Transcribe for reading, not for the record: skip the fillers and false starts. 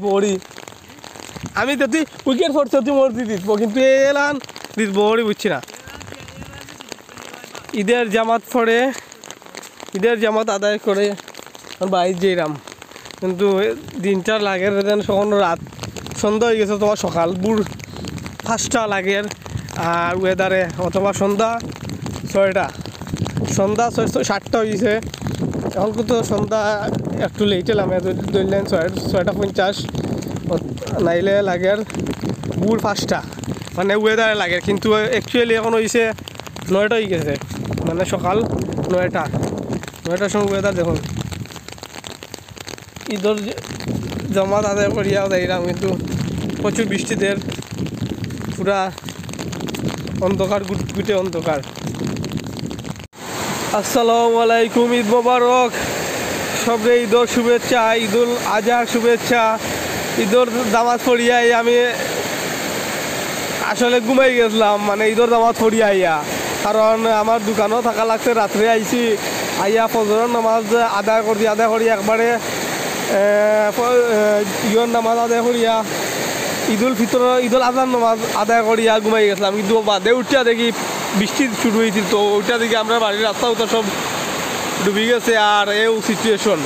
বড়ি আমি তো তুই উইকেট পড়ছে তুই মোর দিয়ে দিত কিন্তু এলান দিত বড়ি বুঝছি না ঈদের জামাত পড়ে ঈদের জামাত আদায় করে বাইর যেরাম কিন্তু দিনটা লাগে সখন রাত সন্ধ্যা হয়ে গেছে তোমার সকাল বুড় 5টা লাগে আর ওয়েদারে অথবা সন্ধ্যা 6টা সন্ধ্যা 7টা হয়ে গেছে এখন কিন্তু সন্ধ্যা একটু লেট এলাম ধরলেন 6:50 নাইলে লাগে বুড় 5টা মানে ওয়েদারে লাগে কিন্তু অ্যাকচুয়ালি এখন হয়েছে 9টা হয়ে গেছে মানে সকাল 9টার সময় ওয়েদার দেখুন ঈদের জমাত আদায় করিয়া যাইলাম কিন্তু প্রচুর বৃষ্টিদের পুরা অন্ধকার গুটগুটে অন্ধকার আসসালামু আলাইকুম ঈদ মোবারক সবে ঈদের শুভেচ্ছা ঈদুল আজহার শুভেচ্ছা ঈদের জামাত পড়িয়াই আমি আসলে ঘুমাই গেছিলাম মানে ঈদের জামাত পড়িয়া আইয়া কারণ আমার দোকানও থাকা লাগছে রাত্রে আইছি আইয়া ফজরের নামাজ আদায় করি একবারে ইয়র নামাজ আদায় করিয়া ঈদুল আজহার নামাজ আদায় করিয়া ঘুমাই গেছিলাম কিন্তু বাদে উঠিয়া দেখি বৃষ্টি শুরু হয়েছিল তো ওইটা দেখি আমরা বাড়ির রাস্তা উত্তর সব ডুবে গেছে আর এই সিচুয়েশন